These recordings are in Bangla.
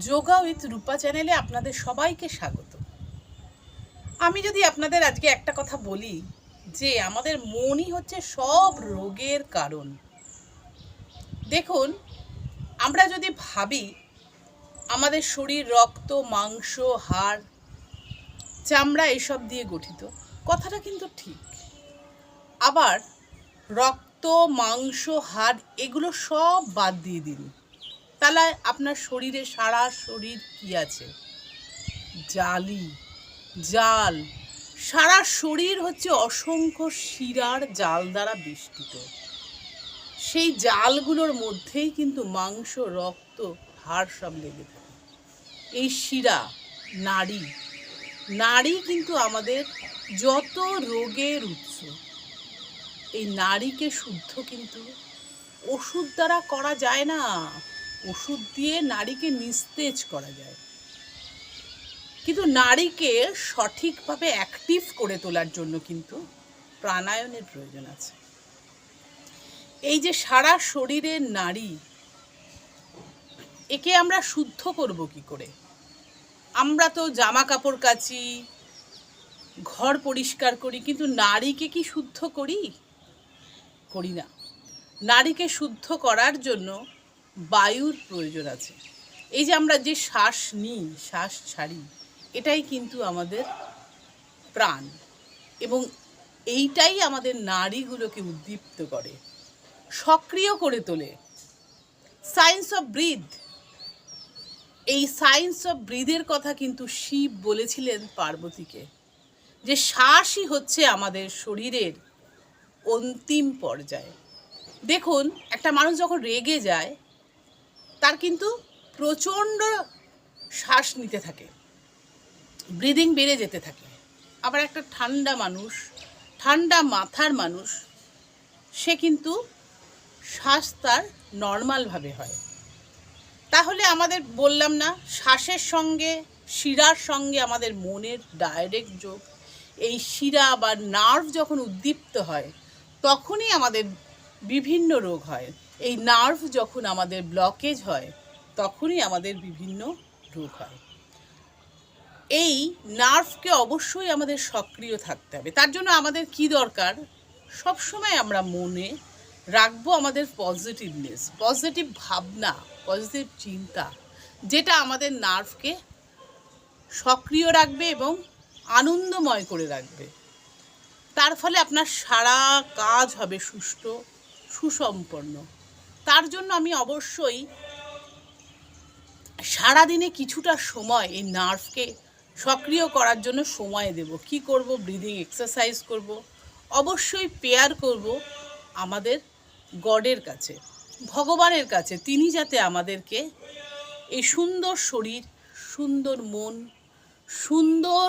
যোগা উইথ রূপা চ্যানেলে আপনাদের সবাইকে স্বাগত। আমি যদি আপনাদের আজকে একটা কথা বলি যে আমাদের মনই হচ্ছে সব রোগের কারণ। দেখুন, আমরা যদি ভাবি আমাদের শরীর রক্ত মাংস হাড় চামড়া এসব দিয়ে গঠিত, কথাটা কিন্তু ঠিক। আবার রক্ত মাংস হাড় এগুলো সব বাদ দিয়ে দিন, তাহলে আপনার শরীরে সারা শরীর কি আছে? জাল। সারা শরীর হচ্ছে অসংখ্য শিরার জাল দ্বারা বেষ্টিত। সেই জালগুলোর মধ্যেই কিন্তু মাংস রক্ত হাড় সব লেগে থাকে। এই শিরা নাড়ি কিন্তু আমাদের যত রোগের উৎস। এই নাড়িকে শুদ্ধ কিন্তু ওষুধ দ্বারা করা যায় না। ওষুধ দিয়ে নাড়িকে নিস্তেজ করা যায়, কিন্তু নাড়িকে সঠিকভাবে অ্যাক্টিভ করে তোলার জন্য কিন্তু প্রাণায়ামের প্রয়োজন আছে। এই যে সারা শরীরের নাড়ি, একে আমরা শুদ্ধ করব কি করে? আমরা তো জামা কাপড় কাচি, ঘর পরিষ্কার করি, কিন্তু নাড়িকে কি শুদ্ধ করি না। নাড়িকে শুদ্ধ করার জন্য বায়ুর প্রয়োজন আছে। এই যে আমরা যে শ্বাস নিই, শ্বাস ছাড়ি, এটাই কিন্তু আমাদের প্রাণ, এবং এইটাই আমাদের নাড়িগুলোকে উদ্দীপ্ত করে, সক্রিয় করে তোলে। সায়েন্স অফ ব্রিথ, এই সায়েন্স অফ ব্রিথের কথা কিন্তু শিব বলেছিলেন পার্বতীকে, যে শ্বাসই হচ্ছে আমাদের শরীরের অন্তিম পর্যায়ে। দেখুন, একটা মানুষ যখন রেগে যায় তার কিন্তু প্রচণ্ড শ্বাস নিতে থাকে, ব্রিদিং বেড়ে যেতে থাকে। আবার একটা ঠান্ডা মাথার মানুষ, সে কিন্তু শ্বাস তার নর্মালভাবে হয়। তাহলে আমাদের বললাম না, শ্বাসের সঙ্গে শিরার সঙ্গে আমাদের মনের ডাইরেক্ট যোগ। এই শিরা বা নার্ভ যখন উদ্দীপ্ত হয় তখনই আমাদের বিভিন্ন রোগ হয়। এই নার্ভ যখন আমাদের ব্লকেজ হয় তখনই আমাদের বিভিন্ন রোগ হয়। এই নার্ভকে অবশ্যই আমাদের সক্রিয় থাকতে হবে। তার জন্য আমাদের কি দরকার? সবসময় আমরা মনে রাখবো আমাদের পজিটিভনেস, পজিটিভ ভাবনা, পজিটিভ চিন্তা, যেটা আমাদের নার্ভকে সক্রিয় রাখবে এবং আনন্দময় করে রাখবে। তার ফলে আপনার সারা কাজ হবে সুষ্ঠু সুসম্পন্ন। তার জন্য আমি অবশ্যই সারাদিনে কিছুটা সময় এই নার্ভকে সক্রিয় করার জন্য সময় দেব। কি করব? ব্রিদিং এক্সারসাইজ করব, অবশ্যই প্রেয়ার করব আমাদের গডের কাছে, ভগবানের কাছে। তিনি যাতে আমাদেরকে এই সুন্দর শরীর, সুন্দর মন, সুন্দর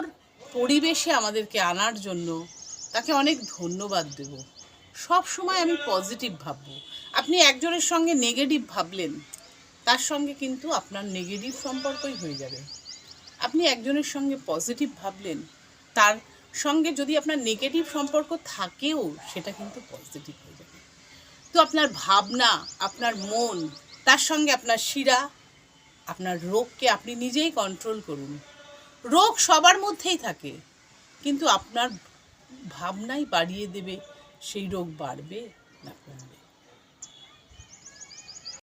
পরিবেশে আমাদেরকে আনার জন্য তাকে অনেক ধন্যবাদ দেব। সব সময় আমি পজিটিভ ভাববো। আপনি একজনের সঙ্গে নেগেটিভ ভাবলেন, তার সঙ্গে কিন্তু আপনার নেগেটিভ সম্পর্কই হয়ে যাবে। আপনি একজনের সঙ্গে পজিটিভ ভাবলেন, তার সঙ্গে যদি আপনার নেগেটিভ সম্পর্ক থাকেও সেটা কিন্তু পজিটিভ হয়ে যাবে। তো আপনার ভাবনা, আপনার মন, তার সঙ্গে আপনার শিরা, আপনার রোগকে আপনি নিজেই কন্ট্রোল করুন। রোগ সবার মধ্যেই থাকে, কিন্তু আপনার ভাবনাই বাড়িয়ে দেবে সেই রোগ বাড়বে না কমবে।